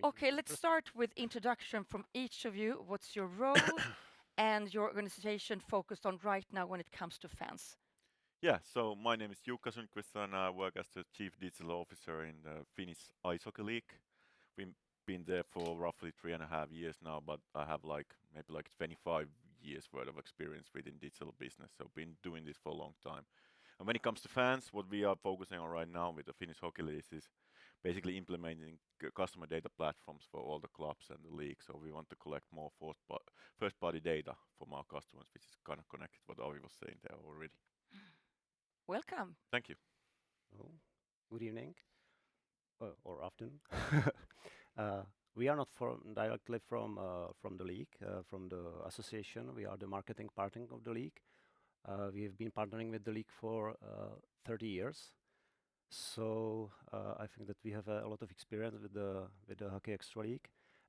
Okay, let's start with introduction from each of you. What's your role and your organization focused on right now when it comes to fans? Yeah, so my name is Jukka Sundqvist and I work as the Chief Digital Officer in the Finnish Ice Hockey League. We've been there for roughly 3.5 years now, but I have maybe 25 years worth of experience within digital business, so been doing this for a long time. And when it comes to fans, what we are focusing on right now with the Finnish Hockey League is basically implementing customer data platforms for all the clubs and the league. So we want to collect more first-party data from our customers, which is kind of connected to what Avi was saying there already. Welcome. Thank you. Oh, good evening or afternoon. We are not directly from the league, from the association. We are the marketing partner of the league. We have been partnering with the league for 30 years. So I think that we have a lot of experience with the Hockey Extra League,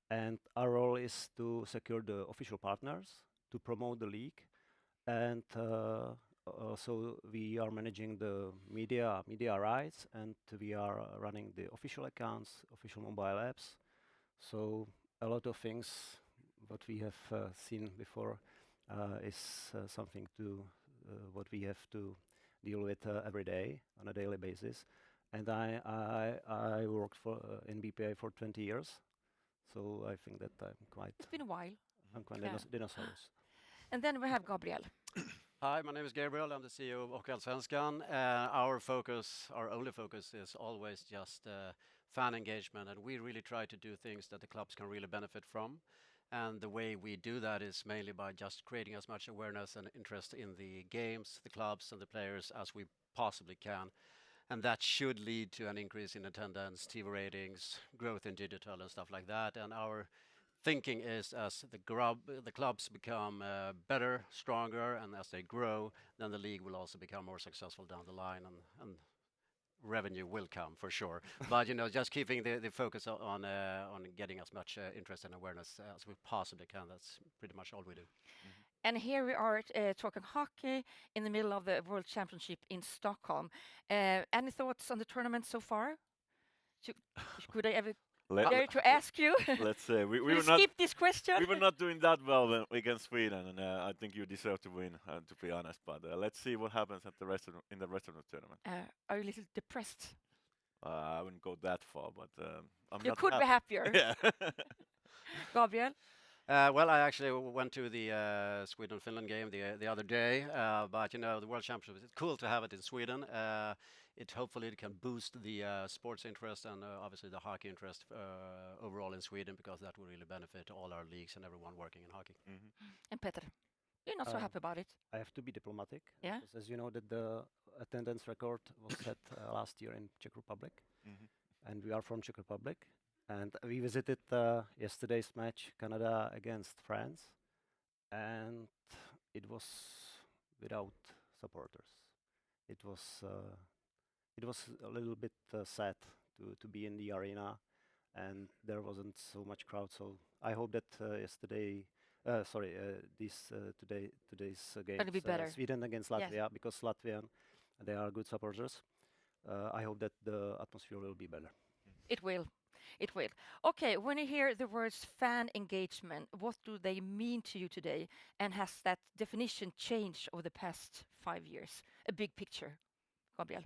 and our role is to secure the official partners, to promote the league, and so we are managing the media rights, and we are running the official accounts, official mobile apps. So a lot of things what we have seen before is something to what we have to deal with every day on a daily basis. And I worked for in BPA for 20 years, so I think that It's been a while. I'm quite Yeah. dinosaurs. And then we have Gabriel. Hi, my name is Gabriel. I'm the CEO of HockeyAllsvenskan. Our only focus is always just fan engagement, and we really try to do things that the clubs can really benefit from. And the way we do that is mainly by just creating as much awareness and interest in the games, the clubs, and the players as we possibly can. And that should lead to an increase in attendance, TV ratings, growth in digital, and stuff like that. And our thinking is as the clubs become better, stronger, and as they grow, then the league will also become more successful down the line, and revenue will come for sure. But just keeping the focus on getting as much interest and awareness as we possibly can. That's pretty much all we do. And here we are talking hockey in the middle of the World Championship in Stockholm. Any thoughts on the tournament so far? Could I ever dare to ask you? Let's say we Will were you not skip this question? we were not doing that well against Sweden, and I think you deserve to win, to be honest. But let's see what happens in the rest of the tournament. Are you a little depressed? I wouldn't go that far, but I'm You not could be happier. Yeah. Gabriel? Well, I actually went to the Sweden-Finland game the other day, but the World Championship, it's cool to have it in Sweden. Hopefully it can boost the sports interest and obviously the hockey interest overall in Sweden, because that will really benefit all our leagues and everyone working in hockey. And Peter? You're not so happy about it? I have to be diplomatic. Yeah. Because as you know that the attendance record was set last year in Czech Republic, and we are from Czech Republic. And we visited yesterday's match, Canada against France, and it was without supporters. It was a little bit sad to be in the arena, and there wasn't so much crowd. So I hope that today's game, Gonna be better. Sweden against Yes. Latvia, because Latvian, they are good supporters. I hope that the atmosphere will be better. It will. It will. Okay, when you hear the words fan engagement, what do they mean to you today? And has that definition changed over the past 5 years? A big picture. Gabriel?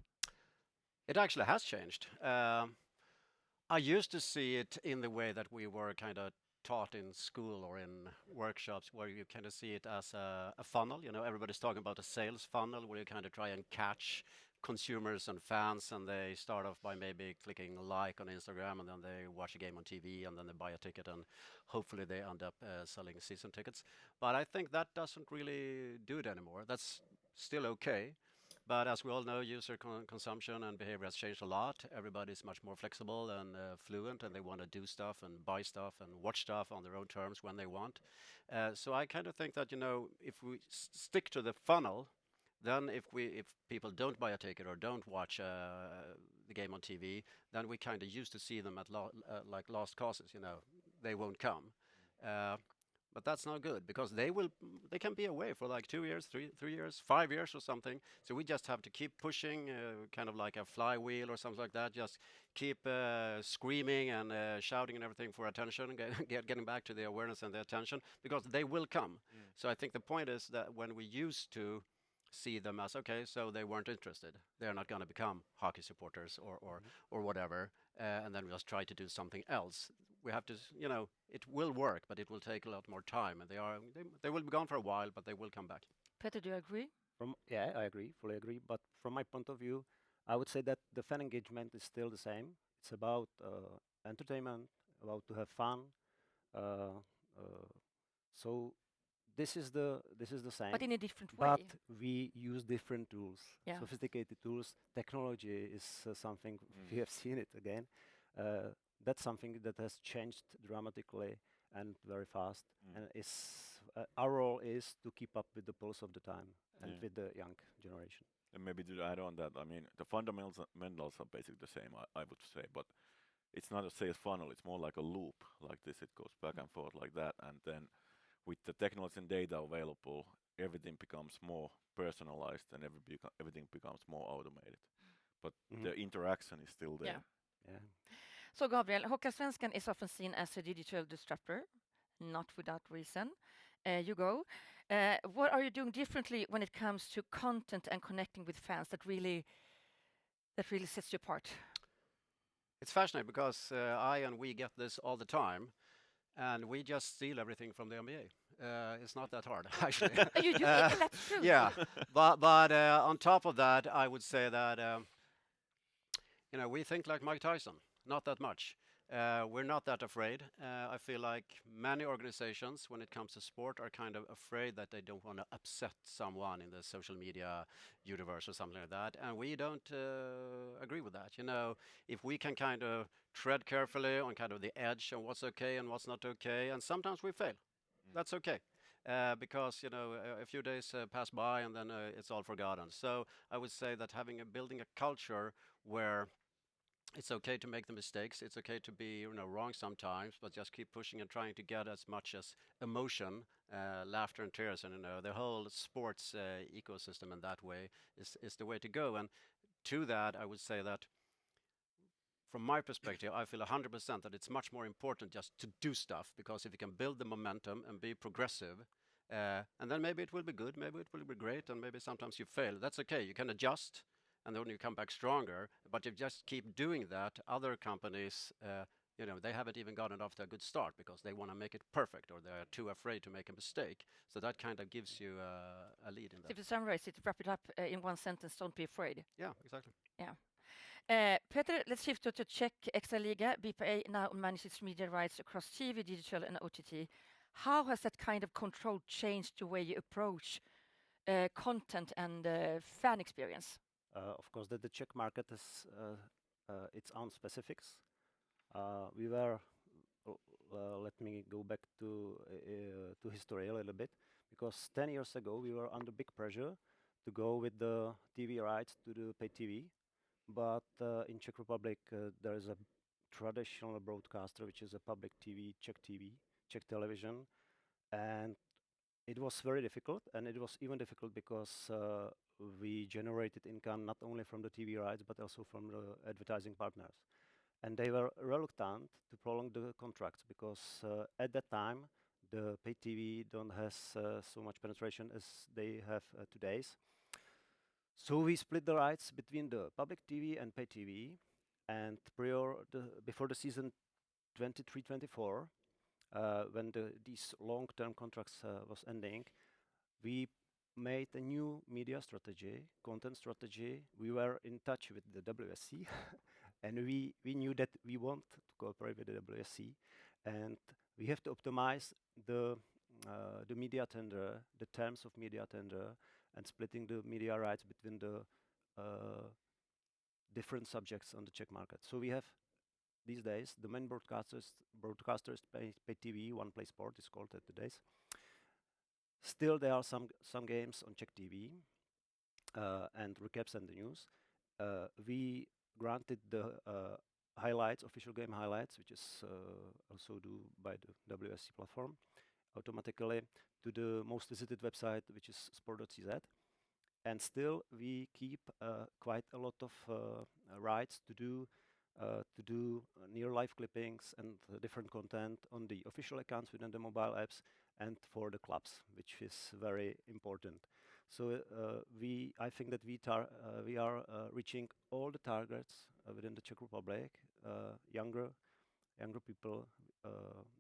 It actually has changed. I used to see it in the way that we were kind of taught in school or in workshops, where you kind of see it as a funnel. Everybody's talking about a sales funnel, where you kind of try and catch consumers and fans, and they start off by maybe clicking like on Instagram, and then they watch a game on TV, and then they buy a ticket, and hopefully they end up selling season tickets. But I think that doesn't really do it anymore. That's still okay. But as we all know, user consumption and behavior has changed a lot. Everybody's much more flexible and fluent, and they want to do stuff and buy stuff and watch stuff on their own terms when they want. So I kind of think that, if we stick to the funnel, then if people don't buy a ticket or don't watch the game on TV, then we kind of used to see them at like lost causes. They won't come. but that's not good because they can be away for like 2 years, 3 years, 5 years or something. So we just have to keep pushing, kind of like a flywheel or something like that. Just keep screaming and shouting and everything for attention, getting back to the awareness and the attention because they will come. So I think the point is that when we used to see them as okay, so they weren't interested, they're not going to become hockey supporters or whatever, and then we just try to do something else. We have to, it will work, but it will take a lot more time, and they will be gone for a while, but they will come back. Peter, do you agree? Yeah, I agree, fully agree. But from my point of view, I would say that the fan engagement is still the same. It's about entertainment, about to have fun. Uh, uh, so this is the same. But in a different But way. we use different tools, Yeah. sophisticated tools. Technology is something we have seen it again. That's something that has changed dramatically and very fast. And our role is to keep up with the pulse of the time and Yeah. with the young generation. And maybe to add on that, I mean, the fundamentals are basically the same, I would say, but it's not a sales funnel. It's more like a loop, like this. It goes back and forth like that, and then with the technology and data available, everything becomes more personalized and everything becomes more automated. But the interaction is still Yeah. there. Yeah. So, Gabriel, HockeyAllsvenskan is often seen as a digital disruptor, not without reason. You go. What are you doing differently when it comes to content and connecting with fans that really sets you apart? It's fascinating because we get this all the time, and we just steal everything from the NBA. It's not that hard, actually. You do, that's true. Yeah, but on top of that, I would say that we think like Mike Tyson, not that much. We're not that afraid. I feel like many organizations, when it comes to sport, are kind of afraid that they don't want to upset someone in the social media universe or something like that. And we don't agree with that. If we can kind of tread carefully on kind of the edge on what's okay and what's not okay, and sometimes we fail. That's okay. Because a few days pass by and then it's all forgotten. So I would say that building a culture where it's okay to make the mistakes. It's okay to be wrong sometimes, but just keep pushing and trying to get as much as emotion, laughter and tears, and the whole sports ecosystem in that way is the way to go. And to that, I would say that from my perspective, I feel 100% that it's much more important just to do stuff, because if you can build the momentum and be progressive, and then maybe it will be good, maybe it will be great, and maybe sometimes you fail. That's okay. You can adjust, and then you come back stronger. But if you just keep doing that, other companies, they haven't even gotten off to a good start because they want to make it perfect, or they're too afraid to make a mistake. So that kind of gives you a lead in So that. if you summarize it, wrap it up in one sentence, don't be afraid. Yeah, exactly. Yeah. Peter, let's shift to Czech Extra Liga. BPA now manages media rights across TV, digital, and OTT. How has that kind of control changed the way you approach content and fan experience? Of course, that the Czech market has its own specifics. We were let me go back to history a little bit, because 10 years ago we were under big pressure to go with the TV rights to the pay TV, but in Czech Republic there is a traditional broadcaster which is a public TV, Czech television, and it was very difficult, and it was even difficult because we generated income not only from the TV rights but also from the advertising partners. And they were reluctant to prolong the contracts because at that time the pay TV don't has so much penetration as they have today's. So we split the rights between the public TV and pay TV, and before the season 23-24, when these long-term contracts was ending, we made a new media strategy, content strategy. We were in touch with the WSC, and we knew that we want to cooperate with the WSC, and we have to optimize the media tender, the terms of media tender, and splitting the media rights between the different subjects on the Czech market. So we have these days the main broadcasters pay TV, One Play Sport is called at today's. Still, there are some games on Czech TV and recaps and the news. We granted the highlights, official game highlights, which is also do by the WSC platform. automatically to the most visited website, which is sport.cz. And still, we keep quite a lot of rights to do near live clippings and different content on the official accounts within the mobile apps and for the clubs, which is very important. So I think that we are reaching all the targets within the Czech Republic, younger people,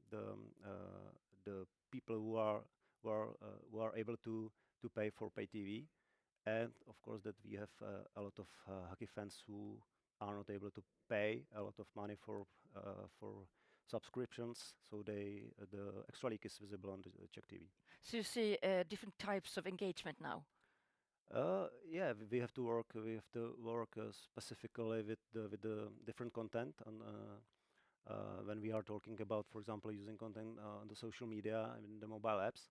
the the people who are able to pay for pay TV, and of course that we have a lot of hockey fans who are not able to pay a lot of money for subscriptions, so the Extra League is visible on the Czech TV. So you see different types of engagement now. Yeah, we have to work. We have to work specifically with the different content on. When we are talking about, for example, using content on the social media and in the mobile apps,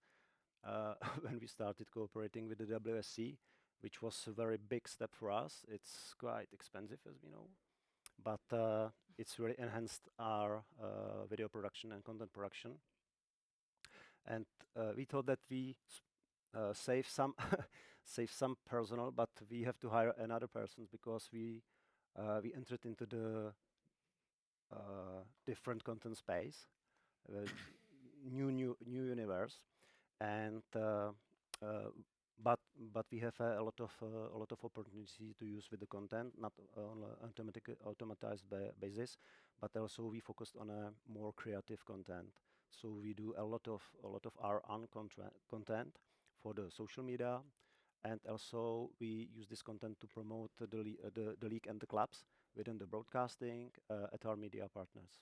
when we started cooperating with the WSC, which was a very big step for us. It's quite expensive, as we know, but it's really enhanced our video production and content production. And we thought that we save some save some personnel, but we have to hire another person because we entered into the different content space, uh, new universe, and but we have a lot of opportunity to use with the content, not on automatized basis, but also we focused on a more creative content. So we do a lot of our own content for the social media, and also we use this content to promote the league and the clubs within the broadcasting at our media partners.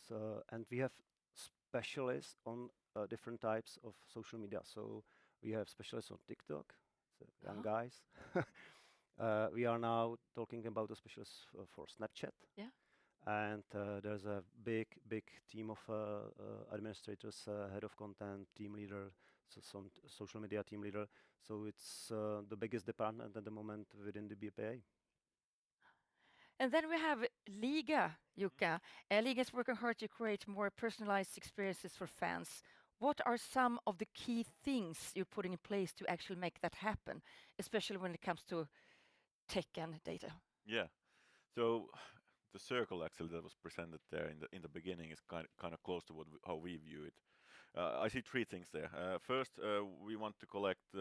So, and we have specialists on different types of social media. So we have specialists on TikTok, so young guys. We are now talking about a specialist for Snapchat. Yeah. And there's a big team of administrators, head of content, team leader, so some social media team leader. So it's the biggest department at the moment within the BPA. And then we have Liiga, Jukka. Liiga is working hard to create more personalized experiences for fans. What are some of the key things you're putting in place to actually make that happen, especially when it comes to tech and data? Yeah. So the circle actually that was presented there in the beginning is kind of close to how we view it. I see three things there. First, we want to collect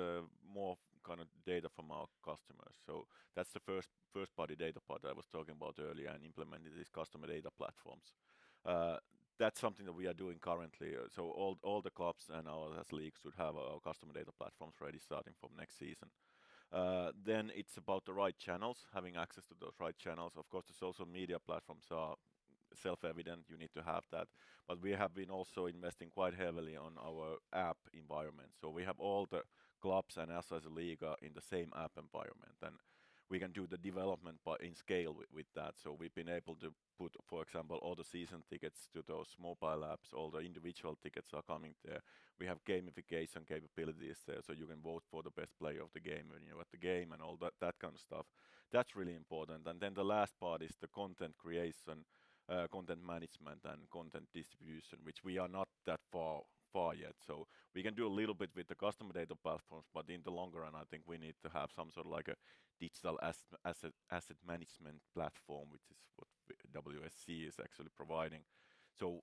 more kind of data from our customers. So that's the first party data part that I was talking about earlier, and implementing these customer data platforms. That's something that we are doing currently. So all the clubs and our as leagues should have our customer data platforms ready starting from next season. Then it's about the right channels, having access to those right channels. Of course, the social media platforms are self-evident, you need to have that. But we have been also investing quite heavily on our app environment. So we have all the clubs and us as a Liiga in the same app environment. And we can do the development in scale with that. So we've been able to put, for example, all the season tickets to those mobile apps, all the individual tickets are coming there. We have gamification capabilities there, so you can vote for the best player of the game when you're at the game and all that kind of stuff. That's really important. And then the last part is the content creation, content management and content distribution, which we are not that far yet. So we can do a little bit with the customer data platforms, but in the longer run, I think we need to have some sort of like a digital asset management platform, which is what WSC is actually providing. So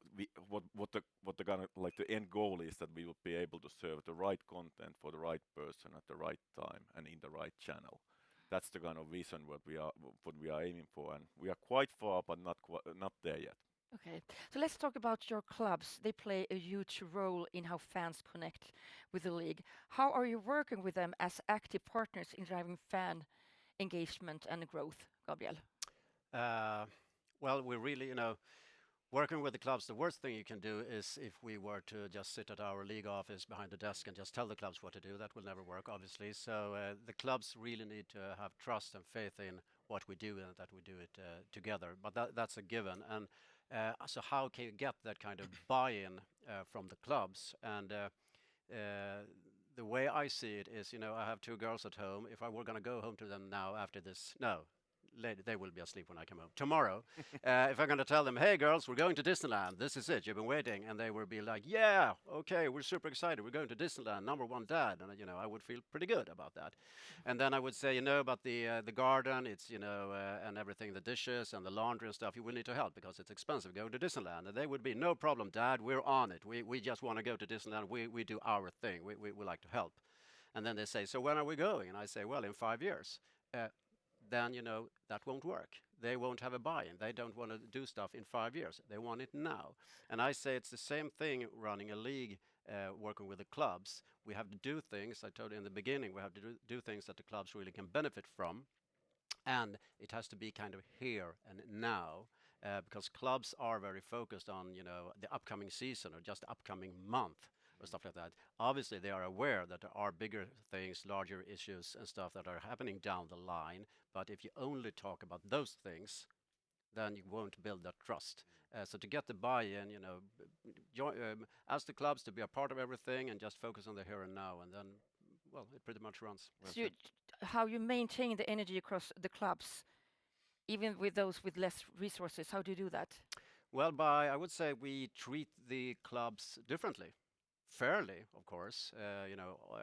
what the kind of like the end goal is that we will be able to serve the right content for the right person at the right time and in the right channel. That's the kind of vision what we are aiming for, and we are quite far, but not there yet. Okay, so let's talk about your clubs. They play a huge role in how fans connect with the league. How are you working with them as active partners in driving fan engagement and growth, Gabriel? Well, we really, working with the clubs, the worst thing you can do is if we were to just sit at our league office behind the desk and just tell the clubs what to do. That will never work, obviously. So the clubs really need to have trust and faith in what we do and that we do it together. But that's a given. And so how can you get that kind of buy-in from the clubs? And the way I see it is, I have two girls at home. If I were going to go home to them now after this, no, they will be asleep when I come home tomorrow. If I'm going to tell them, hey girls, we're going to Disneyland, this is it, you've been waiting, and they will be like, yeah, okay, we're super excited, we're going to Disneyland, number one dad, and I would feel pretty good about that. And then I would say, about the garden, it's and everything, the dishes and the laundry and stuff, you will need to help because it's expensive going to Disneyland. And they would be, no problem, Dad, we're on it. We just want to go to Disneyland. We do our thing. We like to help. And then they say, so when are we going? And I say, well, in 5 years. Then that won't work. They won't have a buy-in. They don't want to do stuff in 5 years. They want it now. And I say it's the same thing running a league, working with the clubs. We have to do things, I told you in the beginning, we have to do things that the clubs really can benefit from. And it has to be kind of here and now, because clubs are very focused on the upcoming season or just the upcoming month or stuff like that. Obviously, they are aware that there are bigger things, larger issues and stuff that are happening down the line. But if you only talk about those things, then you won't build that trust. So to get the buy-in, ask the clubs to be a part of everything and just focus on the here and now, and then, well, it pretty much runs. So how you maintain the energy across the clubs, even with those with less resources, how do you do that? Well, I would say we treat the clubs differently. Fairly, of course,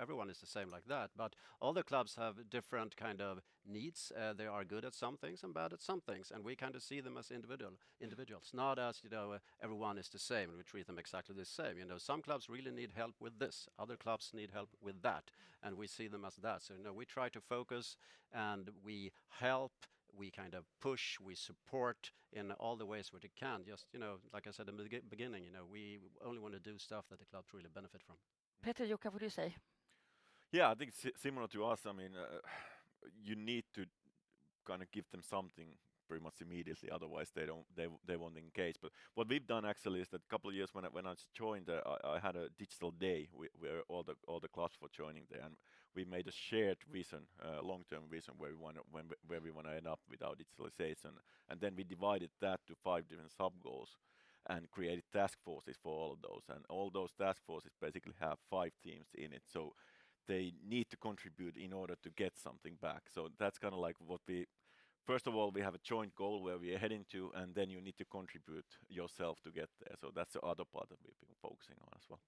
everyone is the same like that, but all the clubs have different kind of needs. They are good at some things and bad at some things, and we kind of see them as individuals, not as everyone is the same, and we treat them exactly the same. Some clubs really need help with this, other clubs need help with that, and we see them as that. So we try to focus and we help. We kind of push, we support in all the ways where it can. Just, like I said in the beginning, we only want to do stuff that the clubs really benefit from. Peter, Jukka, what do you say? Yeah, I think similar to us. I mean, you need to kind of give them something pretty much immediately. Otherwise, they won't engage. But what we've done actually is that a couple of years when I joined, I had a digital day where all the clubs were joining there, and we made a shared vision, long-term vision where we want to end up with our digitalization, and then we divided that to 5 different sub goals and created task forces for all of those, and all those task forces basically have 5 teams in it. So they need to contribute in order to get something back. So that's kind of like what first of all, we have a joint goal where we are heading to, and then you need to contribute yourself to get there. So that's the other part that we've been focusing on as well.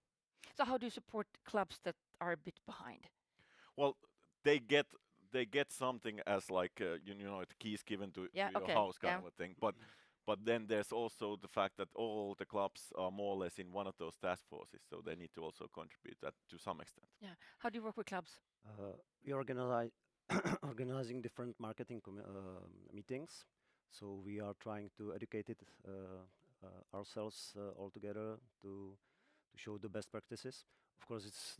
So how do you support clubs that are a bit behind? Well, they get something as like the keys given to your house kind of a thing. But then there's also the fact that all the clubs are more or less in one of those task forces, so they need to also contribute that to some extent. Yeah. How do you work with clubs? We organize organizing different marketing meetings. So we are trying to educate ourselves all together to show the best practices. Of course, it's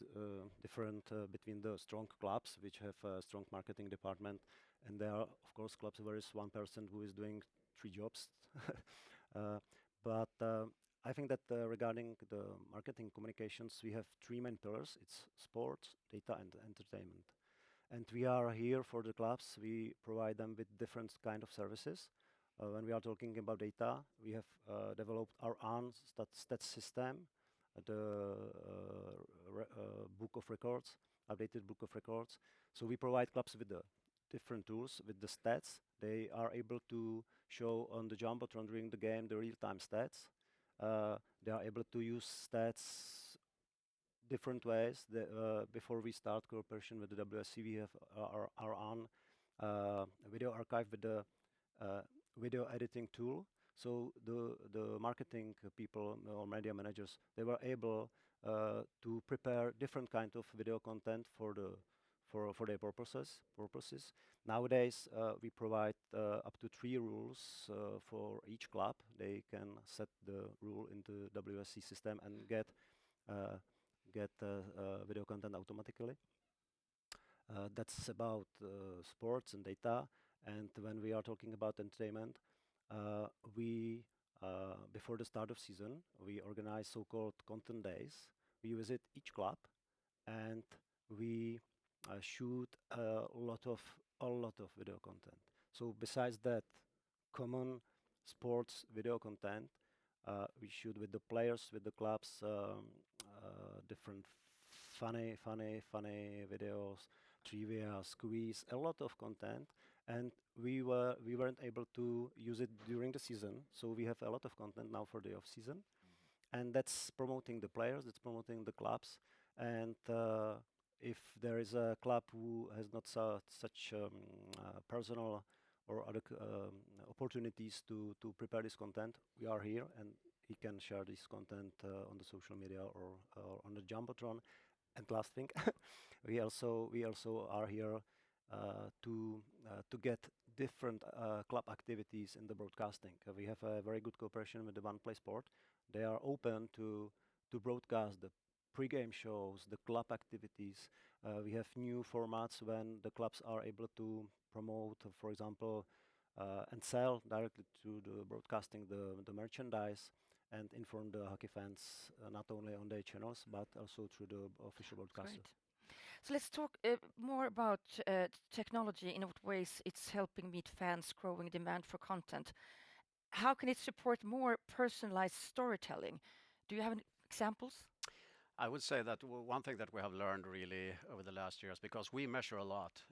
different between the strong clubs, which have a strong marketing department, and there are, of course, clubs where is one person who is doing 3 jobs. But I think that regarding the marketing communications, we have 3 main pillars. It's sports, data, and entertainment. And we are here for the clubs. We provide them with different kind of services. When we are talking about data, we have developed our own stats system, the book of records, updated book of records. So we provide clubs with the different tools, with the stats. They are able to show on the Jumbotron during the game the real-time stats. They are able to use stats different ways. Before we start cooperation with the WSC, we have our own video archive with the video editing tool. So the marketing people or media managers, they were able to prepare different kind of video content for their purposes. Nowadays, we provide up to 3 rules for each club. They can set the rule into WSC system and get video content automatically. That's about sports and data. And when we are talking about entertainment, we before the start of season, we organize so-called content days. We visit each club and we shoot a lot of video content. So besides that common sports video content, we shoot with the players, with the clubs, different funny videos, trivia, quiz, a lot of content. and we weren't able to use it during the season. So we have a lot of content now for the off season, and that's promoting the players, that's promoting the clubs, and if there is a club who has not such personal or other opportunities to prepare this content, we are here, and he can share this content on the social media or on the jumbotron. And last thing, we also are here to get different club activities in the broadcasting. We have a very good cooperation with the One Play Sport. They are open to broadcast the pre-game shows, the club activities. We have new formats when the clubs are able to promote, for example, and sell directly to the broadcasting the merchandise and inform the hockey fans not only on their channels but also through the official broadcaster. Great. So let's talk more about technology, in what ways it's helping meet fans' growing demand for content. How can it support more personalized storytelling? Do you have any examples? I would say that one thing that we have learned really over the last years, because we measure a lot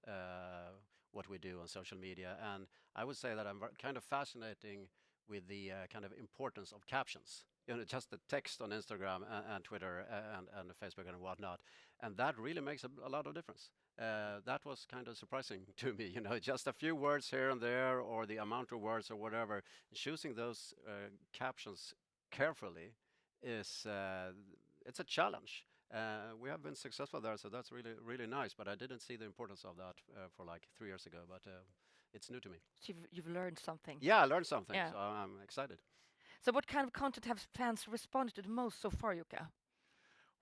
what we do on social media, and I would say that I'm kind of fascinating with the kind of importance of captions. You know, just the text on Instagram and Twitter and Facebook and whatnot, and that really makes a lot of difference. That was kind of surprising to me. You know, just a few words here and there, or the amount of words or whatever. Choosing those captions carefully is it's a challenge. We have been successful there, so that's really nice. But I didn't see the importance of that for like 3 years ago. But it's new to me. So you've learned something. Yeah, I learned something, Yeah. so I'm excited. So what kind of content have fans responded to the most so far, Jukka?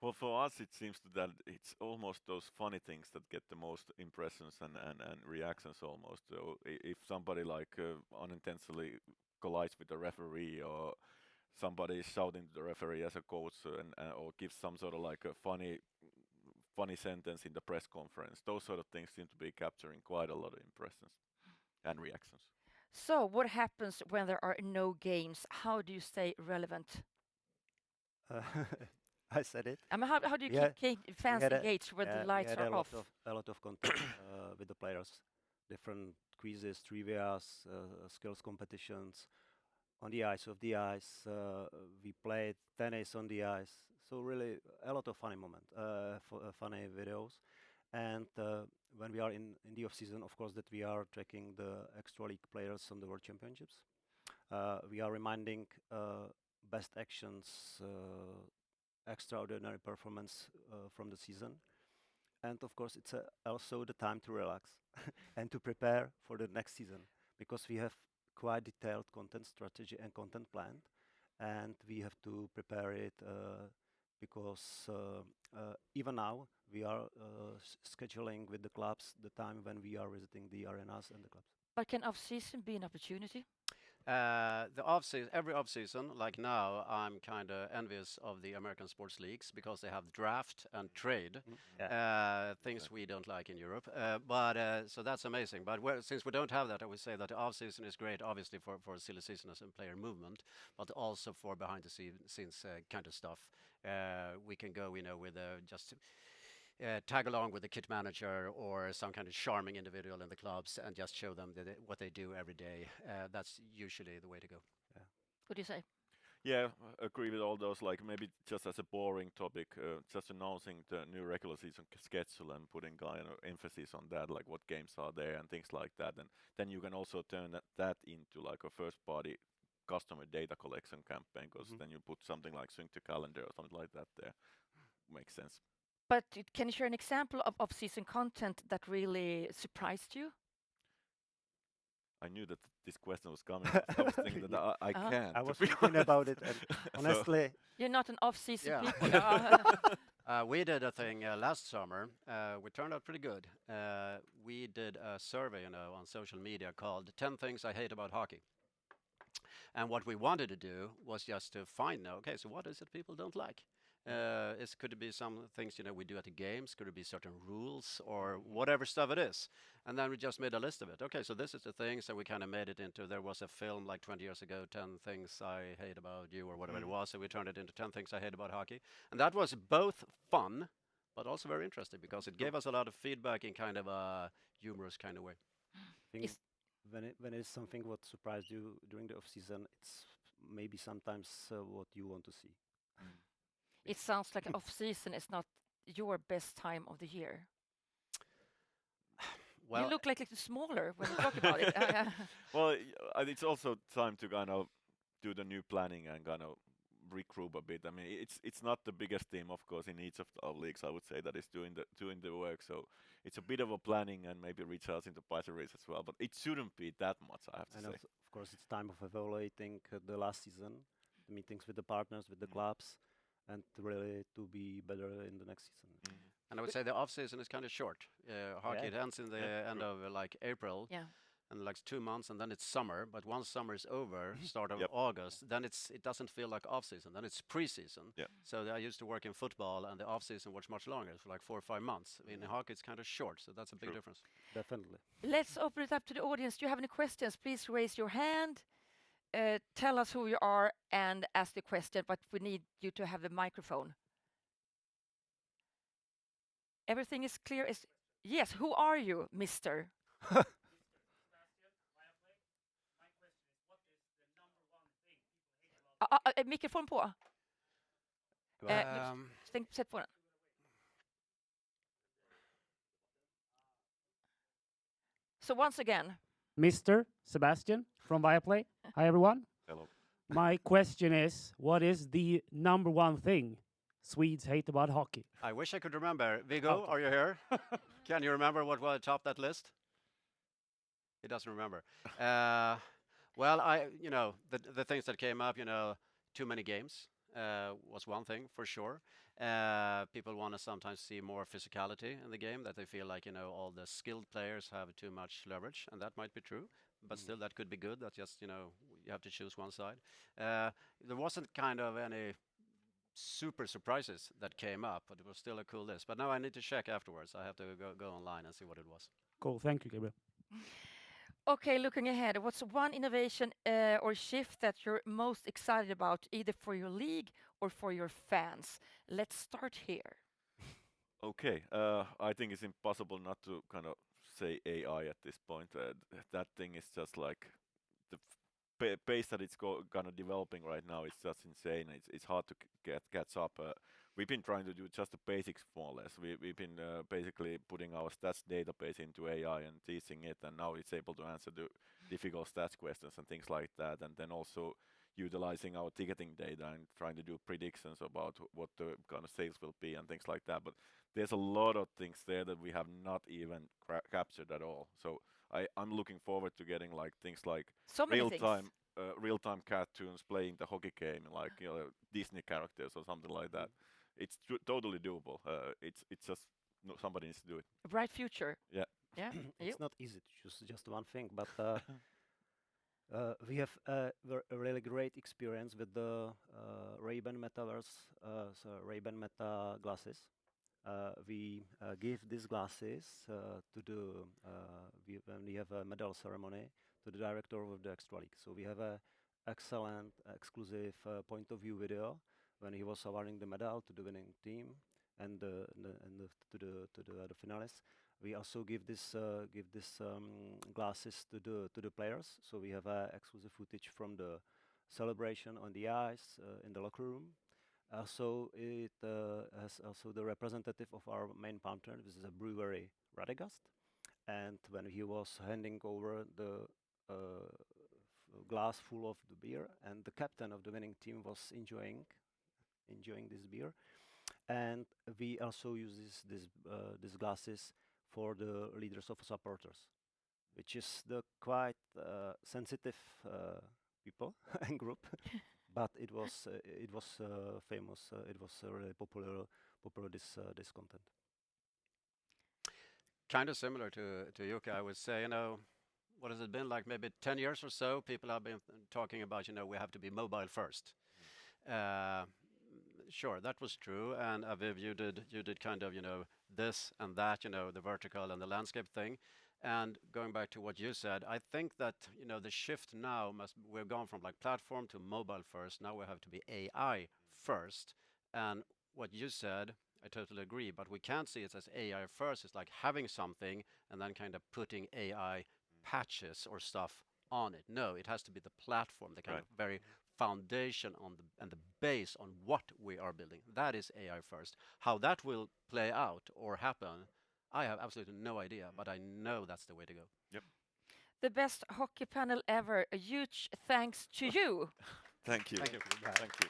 Well, for us, it seems that it's almost those funny things that get the most impressions and reactions almost. So if somebody like unintentionally collides with the referee, or somebody is shouting to the referee as a coach, and or gives some sort of like a funny sentence in the press conference, those sort of things seem to be capturing quite a lot of impressions and reactions. So what happens when there are no games? How do you stay relevant? Uh, I said it. I mean, how do you Yeah, keep we fans had a engaged when the we lights had are off? a lot of content with the players, different quizzes, trivias, skills competitions on the ice, of the ice. We played tennis on the ice. So really a lot of funny funny videos. And when we are in the off season, of course, that we are tracking the extra league players on the World Championships. We are reminding best actions, extraordinary performance from the season. And of course, it's also the time to relax and to prepare for the next season, because we have quite detailed content strategy and content plan, and we have to prepare it because even now we are scheduling with the clubs the time when we are visiting the arenas and the clubs. But can off-season be an opportunity? The off season, every off season, like now, I'm kind of envious of the American sports leagues because they have draft and trade, things we don't like in Europe. But so that's amazing. But since we don't have that, I would say that the off season is great, obviously for silly season as a player movement, but also for behind the scenes kind of stuff. We can go, you know, with just tag along with the kit manager or some kind of charming individual in the clubs and just show them what they do every day. That's usually the way to go. What do you say? Yeah, agree with all those. Like maybe just as a boring topic, just announcing the new regular season schedule and putting kind of emphasis on that, like what games are there and things like that. And then you can also turn that into like a first-party customer data collection campaign, because then you put something like sync to calendar or something like that there. Makes sense. But can you share an example of off-season content that really surprised you? I knew that this question was coming. I was thinking that I can't. I to was be thinking honest. about it, and So- honestly, You're not an off-season Yeah. people. We did a thing last summer. We turned out pretty good. We did a survey, you know, on social media called 10 Things I Hate About Hockey. And what we wanted to do was just to find, okay, so what is it people don't like? Could it be some things, you know, we do at the games? Could it be certain rules or whatever stuff it is? And then we just made a list of it. Okay, so this is the things, and we kind of made it into, there was a film like 20 years ago, 10 Things I Hate About You or whatever it was. So we turned it into 10 Things I Hate About Hockey. And that was both fun, but also very interesting because it gave us a lot of feedback in kind of a humorous kind of way. think Is when it's something what surprised you during the off season, it's maybe sometimes what you want to see. Mm. it sounds like off season is not your best time of the year. You Well, look like a little smaller when you talk about it. Well, it's also time to kind of do the new planning and kind of regroup a bit. I mean, it's not the biggest team, of course, in each of our leagues. I would say that is doing the work. So it's a bit of a planning and maybe recharging the batteries as well. But it shouldn't be that much, I have to And say. of course, it's time of evaluating the last season, the meetings with the partners, with the Mm. clubs, and really to be better in the next season. Mm. and I would say the off season is kind of short. Hockey Yeah. it ends in the Yeah, end true. of like April, Yeah. and like 2 months, and then it's summer. But once summer is over, start of Yep. August, then it doesn't feel like off season. Then it's pre-season. Yeah. So I used to work in football, and the off season was much longer, for like 4 or 5 months. In hockey, it's kind of short, so that's a big True. difference. Definitely. Let's open it up to the audience. Do you have any questions? Please raise your hand. Tell us who you are and ask the question, but we need you to have the microphone. Everything is clear. Is yes. Who are you, Mister? Mikrofon på. Go ahead. Sätt på den. So once again, Mr. Sebastian from Viaplay. Hi, everyone. Hello. My question is, what is the number one thing Swedes hate about hockey? I wish I could remember. Viggo, Oh. are you here? Can you remember what was top that list? He doesn't remember. Well, the things that came up, too many games was one thing for sure. People want to sometimes see more physicality in the game, that they feel like, all the skilled players have too much leverage, and that might be true. But still, that could be good. That's just, you have to choose one side. There wasn't kind of any super surprises that came up, but it was still a cool list. But now I need to check afterwards. I have to go online and see what it was. Cool. Thank you, Gabriel. okay, looking ahead, what's one innovation or shift that you're most excited about, either for your league or for your fans? Let's start here. Okay, I think it's impossible not to kind of say AI at this point. That thing is just like the pace that it's kind of developing right now is just insane. It's hard to catch up. We've been trying to do just the basics more or less. We've been basically putting our stats database into AI and teaching it, and now it's able to answer the difficult stats questions and things like that. And then also utilizing our ticketing data and trying to do predictions about what the kind of sales will be and things like that. But there's a lot of things there that we have not even captured at all. So I'm looking forward to getting like things like So many things. real-time cartoons playing the hockey game, like Disney characters or something like that. It's totally doable. It's just somebody needs to do it. A bright future. Yeah. Yeah. You? It's not easy to choose just one thing, but we have a really great experience with the Ray-Ban Metaverse, so Ray-Ban Meta glasses. We give these glasses to the when we have a medal ceremony, to the director of the Extra League. So we have a excellent exclusive point of view video when he was awarding the medal to the winning team and to the finalists. We also give this glasses to the players. So we have exclusive footage from the celebration on the ice in the locker room. So it has also the representative of our main partner. This is a brewery, Radegast, and when he was handing over the glass full of the beer, and the captain of the winning team was enjoying this beer, and we also use these glasses for the leaders of supporters, which is the quite sensitive people and group. But it was famous. It was really popular this content. Kind of similar to Jukka, I would say. What has it been like? Maybe 10 years or so. People have been talking about, we have to be mobile first. Sure, that was true. And Aviv, you did kind of, this and that, the vertical and the landscape thing. And going back to what you said, I think that, the shift now we've gone from like platform to mobile first. Now we have to be AI first. And what you said, I totally agree, but we can't see it as AI first. It's like having something and then kind of putting AI patches or stuff on it. No, it has to be the platform, the kind Right. of very foundation on and the base on what we are building. That is AI first. How that will play out or happen, I have absolutely no idea, but I know that's the way to go. Yep. The best hockey panel ever. A huge thanks to you. Thank you. Thank you. Thank you.